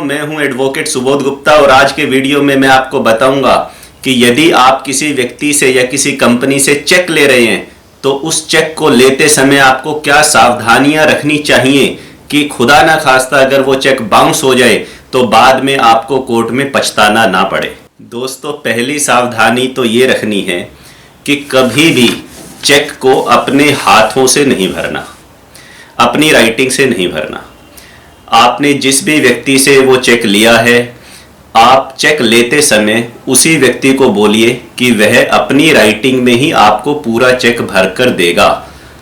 मैं हूं एडवोकेट सुबोध गुप्ता और आज के वीडियो में मैं आपको बताऊंगा कि यदि आप किसी व्यक्ति से या किसी कंपनी से चेक ले रहे हैं तो उस चेक को लेते समय आपको क्या सावधानियां रखनी चाहिए कि खुदा ना खास्ता अगर वो चेक बाउंस हो जाए तो बाद में आपको कोर्ट में पछताना ना पड़े। दोस्तों, पहली सावधानी तो ये रखनी है कि कभी भी चेक को अपने हाथों से नहीं भरना, अपनी राइटिंग से नहीं भरना। आपने जिस भी व्यक्ति से वो चेक लिया है, आप चेक लेते समय उसी व्यक्ति को बोलिए कि वह अपनी राइटिंग में ही आपको पूरा चेक भर कर देगा।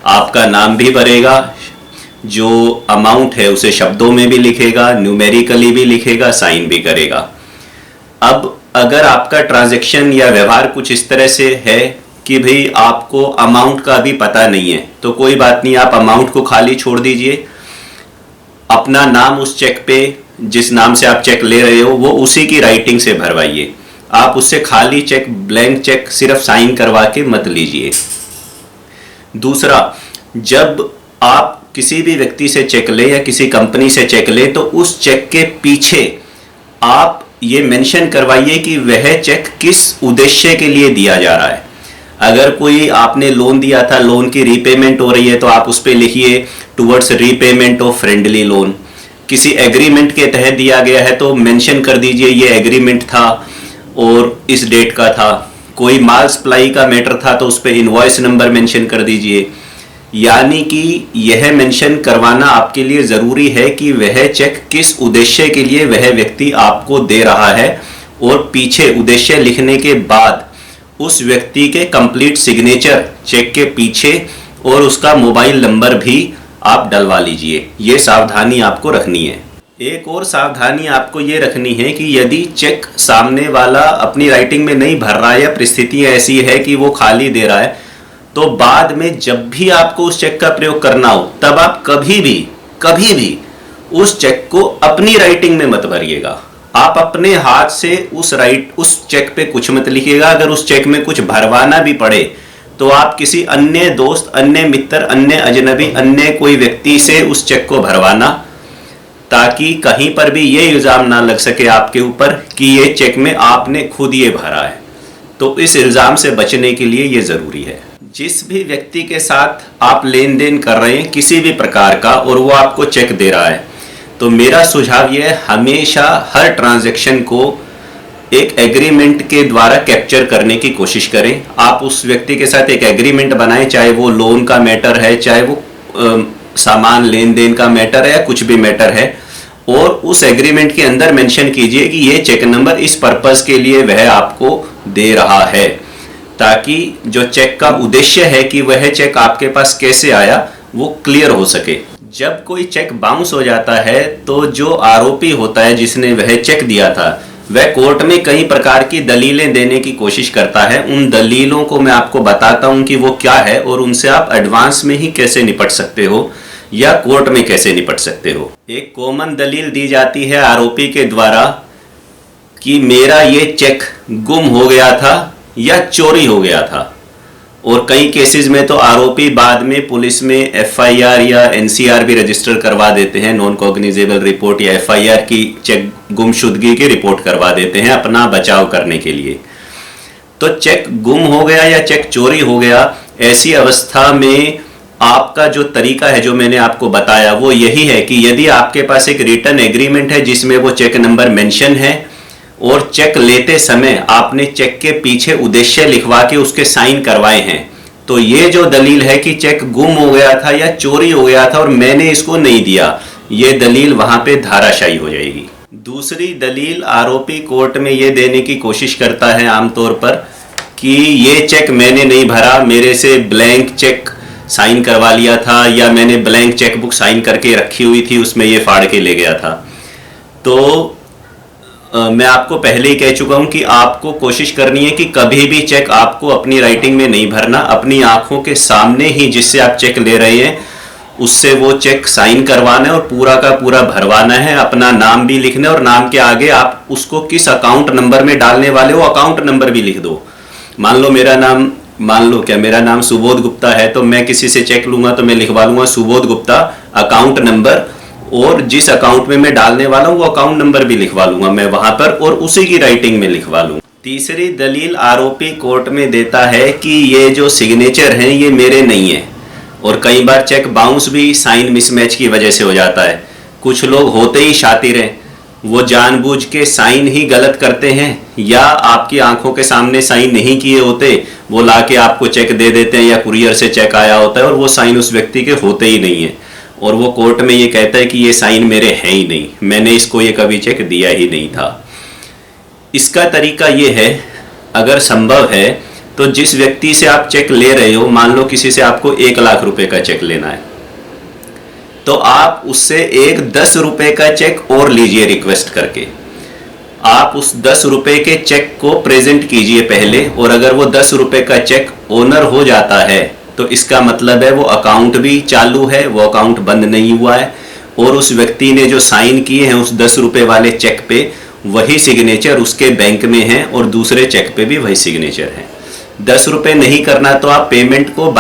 आपका नाम भी भरेगा, जो अमाउंट है उसे शब्दों में भी लिखेगा, न्यूमेरिकली भी लिखेगा, साइन भी करेगा। अब अगर आपका ट्रांजैक्शन या व्यवहार कुछ इस तरह से है कि भाई आपको अमाउंट का भी पता नहीं है, तो कोई बात नहीं, आप अमाउंट को खाली छोड़ दीजिए। अपना नाम उस चेक पे, जिस नाम से आप चेक ले रहे हो, वो उसी की राइटिंग से भरवाइए। आप उससे खाली चेक, ब्लैंक चेक सिर्फ साइन करवा के मत लीजिए। दूसरा, जब आप किसी भी व्यक्ति से चेक ले या किसी कंपनी से चेक ले तो उस चेक के पीछे आप ये मेंशन करवाइए कि वह चेक किस उद्देश्य के लिए दिया जा रहा है। अगर कोई आपने लोन दिया था, लोन की रीपेमेंट हो रही है, तो आप उस पर लिखिए towards repayment of friendly loan. किसी एग्रीमेंट के तहत दिया गया है तो मेंशन कर दीजिए ये एग्रीमेंट था और इस डेट का था। कोई माल सप्लाई का मैटर था तो उस पर इनवॉइस नंबर मेंशन कर दीजिए। यानी कि यह मेंशन करवाना आपके लिए ज़रूरी है कि वह चेक किस उद्देश्य के लिए वह व्यक्ति आपको दे रहा है, और पीछे उद्देश्य लिखने के बाद उस व्यक्ति के कंप्लीट सिग्नेचर चेक के पीछे और उसका मोबाइल नंबर भी आप डलवा लीजिए। ये सावधानी आपको रखनी है। एक और सावधानी आपको ये रखनी है कि यदि चेक सामने वाला अपनी राइटिंग में नहीं भर रहा है या परिस्थिति ऐसी है कि वो खाली दे रहा है, तो बाद में जब भी आपको उस चेक का प्रयोग करना हो तब आप कभी भी उस चेक को अपनी राइटिंग में मत भरिएगा। आप अपने हाथ से उस चेक पे कुछ मत लिखिएगा। अगर उस चेक में कुछ भरवाना भी पड़े तो आप किसी अन्य दोस्त, अन्य मित्र, अन्य अजनबी, अन्य कोई व्यक्ति से उस चेक को भरवाना, ताकि कहीं पर भी ये इल्ज़ाम ना लग सके आपके ऊपर कि ये चेक में आपने खुद ये भरा है। तो इस इल्ज़ाम से बचने के लिए ये ज़रूरी है। जिस भी व्यक्ति के साथ आप लेन देन कर रहे हैं किसी भी प्रकार का और वो आपको चेक दे रहा है, तो मेरा सुझाव यह है, हमेशा हर ट्रांजैक्शन को एक एग्रीमेंट के द्वारा कैप्चर करने की कोशिश करें। आप उस व्यक्ति के साथ एक एग्रीमेंट बनाएं, चाहे वो लोन का मैटर है, चाहे वो सामान लेन देन का मैटर है या कुछ भी मैटर है, और उस एग्रीमेंट के अंदर मेंशन कीजिए कि ये चेक नंबर इस पर्पस के लिए वह आपको दे रहा है, ताकि जो चेक का उद्देश्य है कि वह चेक आपके पास कैसे आया वो क्लियर हो सके। जब कोई चेक बाउंस हो जाता है तो जो आरोपी होता है जिसने वह चेक दिया था, वह कोर्ट में कई प्रकार की दलीलें देने की कोशिश करता है। उन दलीलों को मैं आपको बताता हूं कि वो क्या है और उनसे आप एडवांस में ही कैसे निपट सकते हो या कोर्ट में कैसे निपट सकते हो। एक कॉमन दलील दी जाती है आरोपी के द्वारा कि मेरा ये चेक गुम हो गया था या चोरी हो गया था, और कई केसेस में तो आरोपी बाद में पुलिस में एफआईआर या एनसीआर भी रजिस्टर करवा देते हैं, नॉन कॉग्निजेबल रिपोर्ट या एफआईआर की चेक गुमशुदगी की रिपोर्ट करवा देते हैं अपना बचाव करने के लिए। तो चेक गुम हो गया या चेक चोरी हो गया, ऐसी अवस्था में आपका जो तरीका है, जो मैंने आपको बताया, वो यही है कि यदि आपके पास एक रिटर्न एग्रीमेंट है जिसमें वो चेक नंबर मेंशन है और चेक लेते समय आपने चेक के पीछे उद्देश्य लिखवा के उसके साइन करवाए हैं, तो ये जो दलील है कि चेक गुम हो गया था या चोरी हो गया था और मैंने इसको नहीं दिया, ये दलील वहां पे धाराशायी हो जाएगी। दूसरी दलील आरोपी कोर्ट में ये देने की कोशिश करता है आमतौर पर कि ये चेक मैंने नहीं भरा, मेरे से ब्लैंक चेक साइन करवा लिया था, या मैंने ब्लैंक चेक बुक साइन करके रखी हुई थी, उसमें ये फाड़ के ले गया था। तो मैं आपको पहले ही कह चुका हूं कि आपको कोशिश करनी है कि कभी भी चेक आपको अपनी राइटिंग में नहीं भरना, अपनी आंखों के सामने ही जिससे आप चेक ले रहे हैं उससे वो चेक साइन करवाना है और पूरा का पूरा भरवाना है। अपना नाम भी लिखना है और नाम के आगे आप उसको किस अकाउंट नंबर में डालने वाले हो अकाउंट नंबर भी लिख दो। मान लो मेरा नाम सुबोध गुप्ता है, तो मैं किसी से चेक लूंगा तो मैं लिखवा लूंगा सुबोध गुप्ता अकाउंट नंबर, और जिस अकाउंट में मैं डालने वाला हूं वो अकाउंट नंबर भी लिखवा लूंगा मैं वहां पर, और उसी की राइटिंग में लिखवा लूंगा। तीसरी दलील आरोपी कोर्ट में देता है कि ये जो सिग्नेचर हैं ये मेरे नहीं है, और कई बार चेक बाउंस भी साइन मिसमैच की वजह से हो जाता है। कुछ लोग होते ही शातिर हैं, वो जानबूझ के साइन ही गलत करते हैं, या आपकी आंखों के सामने साइन नहीं किए होते, वो लाके आपको चेक दे देते हैं, या कुरियर से चेक आया होता है और वो साइन उस व्यक्ति के होते ही नहीं है, और वो कोर्ट में ये कहता है कि ये साइन मेरे हैं ही नहीं, मैंने इसको ये कभी चेक दिया ही नहीं था। इसका तरीका ये है, अगर संभव है तो जिस व्यक्ति से आप चेक ले रहे हो, मान लो किसी से आपको 1 लाख रुपए का चेक लेना है, तो आप उससे एक 10 रुपए का चेक और लीजिए रिक्वेस्ट करके। आप उस 10 रुपए के चेक को प्रेजेंट कीजिए पहले, और अगर वो 10 रुपए का चेक ओनर हो जाता है तो इसका मतलब है वो अकाउंट भी चालू है, वो अकाउंट बंद नहीं हुआ है, और उस व्यक्ति ने जो साइन किए हैं उस 10 रुपए वाले चेक पे वही सिग्नेचर उसके बैंक में है, और दूसरे चेक पे भी वही सिग्नेचर है। 10 रुपए नहीं करना तो आप पेमेंट को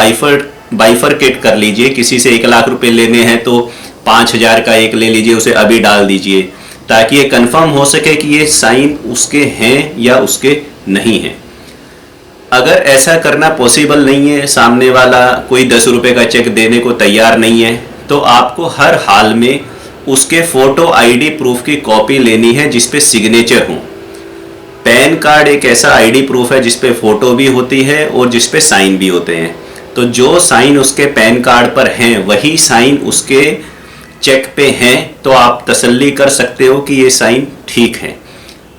बाइफरकेट कर लीजिए। किसी से 1 लाख रुपए लेने हैं तो 5,000 का एक ले लीजिए, उसे अभी डाल दीजिए, ताकि ये कंफर्म हो सके कि ये साइन उसके हैं या उसके नहीं हैं। अगर ऐसा करना पॉसिबल नहीं है, सामने वाला कोई 10 रुपए का चेक देने को तैयार नहीं है, तो आपको हर हाल में उसके फोटो आईडी प्रूफ की कॉपी लेनी है जिसपे सिग्नेचर हो। पैन कार्ड एक ऐसा आईडी प्रूफ है जिसपे फोटो भी होती है और जिसपे साइन भी होते हैं, तो जो साइन उसके पैन कार्ड पर हैं वही साइन उसके चेक पे हैं, तो आप तसल्ली कर सकते हो कि ये साइन ठीक है।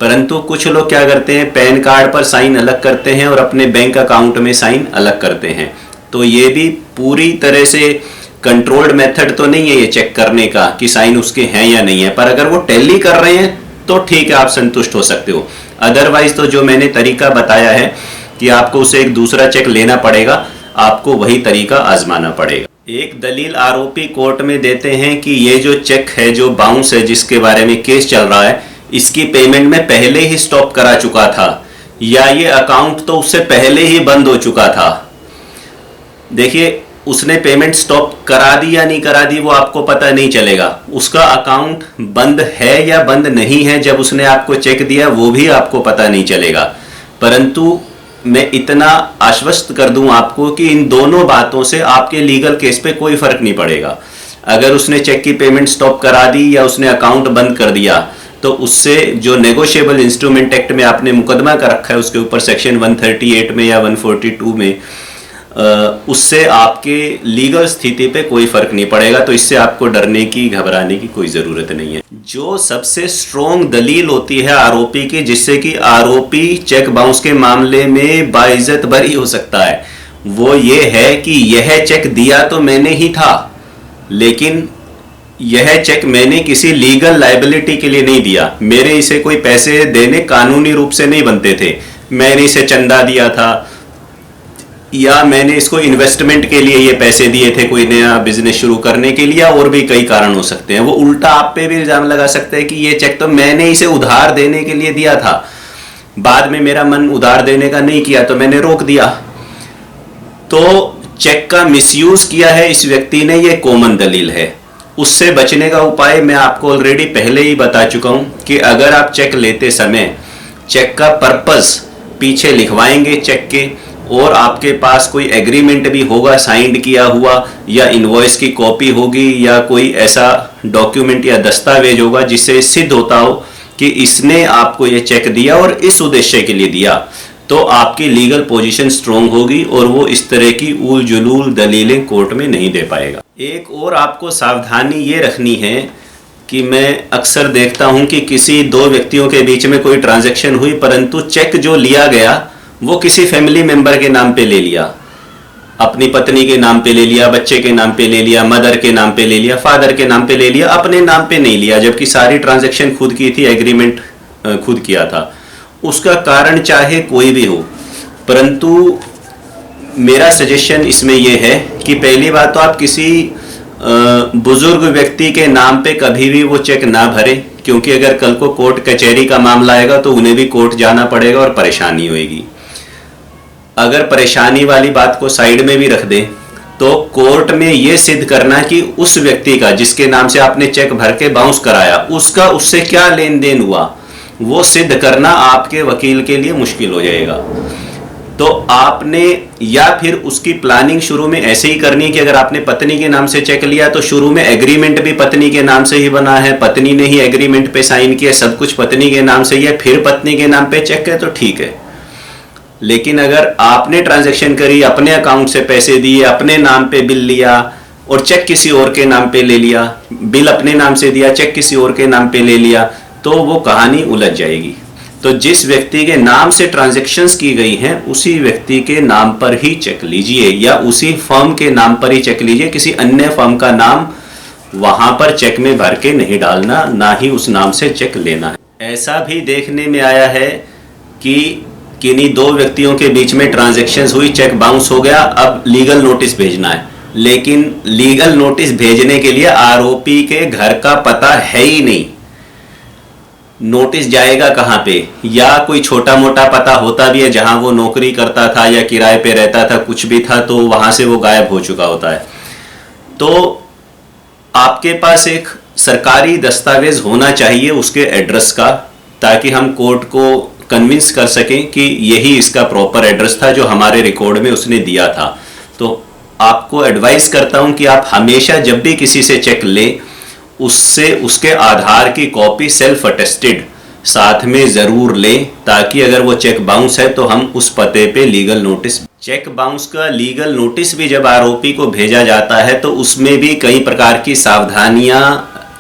परंतु कुछ लोग क्या करते हैं, पैन कार्ड पर साइन अलग करते हैं और अपने बैंक अकाउंट में साइन अलग करते हैं, तो ये भी पूरी तरह से कंट्रोल्ड मेथड तो नहीं है ये चेक करने का कि साइन उसके हैं या नहीं है, पर अगर वो टैली कर रहे हैं तो ठीक है, आप संतुष्ट हो सकते हो। अदरवाइज तो जो मैंने तरीका बताया है कि आपको उसे एक दूसरा चेक लेना पड़ेगा, आपको वही तरीका आजमाना पड़ेगा। एक दलील आरोपी कोर्ट में देते हैं कि ये जो चेक है, जो बाउंस है, जिसके बारे में केस चल रहा है, इसकी पेमेंट में पहले ही स्टॉप करा चुका था, या ये अकाउंट तो उससे पहले ही बंद हो चुका था। देखिए, उसने पेमेंट स्टॉप करा दी या नहीं करा दी वो आपको पता नहीं चलेगा, उसका अकाउंट बंद है या बंद नहीं है जब उसने आपको चेक दिया वो भी आपको पता नहीं चलेगा। परंतु मैं इतना आश्वस्त कर दूं आपको कि इन दोनों बातों से आपके लीगल केस पे कोई फर्क नहीं पड़ेगा। अगर उसने चेक की पेमेंट स्टॉप करा दी या उसने अकाउंट बंद कर दिया, तो उससे जो नेगोशिएबल इंस्ट्रूमेंट एक्ट में आपने मुकदमा कर रखा है उसके ऊपर सेक्शन 138 में या 142 में, उससे आपके लीगल स्थिति पे कोई फर्क नहीं पड़ेगा। तो इससे आपको डरने की, घबराने की कोई ज़रूरत नहीं है। जो सबसे स्ट्रॉन्ग दलील होती है आरोपी की, जिससे कि आरोपी चेक बाउंस के मामले में बाइज्जत बरी हो सकता है, वो ये है कि यह चेक दिया तो मैंने ही था, लेकिन यह चेक मैंने किसी लीगल लायबिलिटी के लिए नहीं दिया, मेरे इसे कोई पैसे देने कानूनी रूप से नहीं बनते थे, मैंने इसे चंदा दिया था, या मैंने इसको इन्वेस्टमेंट के लिए ये पैसे दिए थे कोई नया बिजनेस शुरू करने के लिए, और भी कई कारण हो सकते हैं। वो उल्टा आप पे भी इल्जाम लगा सकते हैं कि ये चेक तो मैंने इसे उधार देने के लिए दिया था, बाद में मेरा मन उधार देने का नहीं किया तो मैंने रोक दिया। तो चेक का मिसयूज किया है इस व्यक्ति ने, ये कॉमन दलील है। उससे बचने का उपाय मैं आपको ऑलरेडी पहले ही बता चुका हूं कि अगर आप चेक लेते समय चेक का पर्पस पीछे लिखवाएंगे चेक के, और आपके पास कोई एग्रीमेंट भी होगा साइंड किया हुआ, या इनवॉइस की कॉपी होगी, या कोई ऐसा डॉक्यूमेंट या दस्तावेज होगा जिससे सिद्ध होता हो कि इसने आपको ये चेक दिया और इस उद्देश्य के लिए दिया, तो आपकी लीगल पोजीशन स्ट्रोंग होगी और वो इस तरह की उल जुलूल दलीलें कोर्ट में नहीं दे पाएगा। एक और आपको सावधानी ये रखनी है कि मैं अक्सर देखता हूं कि किसी दो व्यक्तियों के बीच में कोई ट्रांजैक्शन हुई, परंतु चेक जो लिया गया वो किसी फैमिली मेंबर के नाम पे ले लिया, अपनी पत्नी के नाम पे ले लिया, बच्चे के नाम पे ले लिया, मदर के नाम पे ले लिया, फादर के नाम पे ले लिया, अपने नाम पे नहीं लिया, जबकि सारी ट्रांजैक्शन खुद की थी, एग्रीमेंट खुद किया था। उसका कारण चाहे कोई भी हो, परंतु मेरा सजेशन इसमें यह है कि पहली बात तो आप किसी बुजुर्ग व्यक्ति के नाम पे कभी भी वो चेक ना भरें, क्योंकि अगर कल को कोर्ट कचहरी का मामला आएगा तो उन्हें भी कोर्ट जाना पड़ेगा और परेशानी होगी। अगर परेशानी वाली बात को साइड में भी रख दें तो कोर्ट में ये सिद्ध करना कि उस व्यक्ति का जिसके नाम से आपने चेक भर के बाउंस कराया उसका उससे क्या लेन देन हुआ, वो सिद्ध करना आपके वकील के लिए मुश्किल हो जाएगा। तो आपने या फिर उसकी प्लानिंग शुरू में ऐसे ही करनी कि अगर आपने पत्नी के नाम से चेक लिया तो शुरू में एग्रीमेंट भी पत्नी के नाम से ही बना है, पत्नी ने ही एग्रीमेंट पे साइन किया, सब कुछ पत्नी के नाम से ही है, फिर पत्नी के नाम पे चेक है तो ठीक है। लेकिन अगर आपने ट्रांजैक्शन करी, अपने अकाउंट से पैसे दिए, अपने नाम पे बिल लिया और चेक किसी और के नाम पे ले लिया, बिल अपने नाम से दिया, चेक किसी और के नाम पे ले लिया, तो वो कहानी उलझ जाएगी। तो जिस व्यक्ति के नाम से ट्रांजैक्शंस की गई हैं उसी व्यक्ति के नाम पर ही चेक लीजिए या उसी फर्म के नाम पर ही चेक लीजिए। किसी अन्य फर्म का नाम वहां पर चेक में भर के नहीं डालना, ना ही उस नाम से चेक लेना है। ऐसा भी देखने में आया है कि किन्हीं दो व्यक्तियों के बीच में ट्रांजैक्शंस हुई, चेक बाउंस हो गया, अब लीगल नोटिस भेजना है, लेकिन लीगल नोटिस भेजने के लिए आरोपी के घर का पता है ही नहीं। नोटिस जाएगा कहाँ पे? या कोई छोटा मोटा पता होता भी है जहां वो नौकरी करता था या किराए पे रहता था, कुछ भी था, तो वहां से वो गायब हो चुका होता है। तो आपके पास एक सरकारी दस्तावेज होना चाहिए उसके एड्रेस का, ताकि हम कोर्ट को कन्विंस कर सकें कि यही इसका प्रॉपर एड्रेस था जो हमारे रिकॉर्ड में उसने दिया था। तो आपको एडवाइस करता हूं कि आप हमेशा जब भी किसी से चेक लें उससे उसके आधार की कॉपी सेल्फ अटेस्टेड साथ में ज़रूर लें, ताकि अगर वो चेक बाउंस है तो हम उस पते पे लीगल नोटिस। चेक बाउंस का लीगल नोटिस भी जब आरोपी को भेजा जाता है तो उसमें भी कई प्रकार की सावधानियां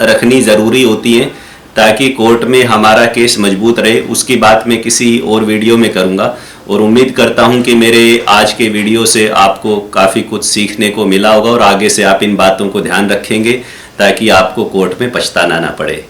रखनी ज़रूरी होती हैं ताकि कोर्ट में हमारा केस मजबूत रहे। उसकी बात मैं किसी और वीडियो में करूंगा और उम्मीद करता हूं कि मेरे आज के वीडियो से आपको काफ़ी कुछ सीखने को मिला होगा और आगे से आप इन बातों को ध्यान रखेंगे ताकि आपको कोर्ट में पछताना ना पड़े।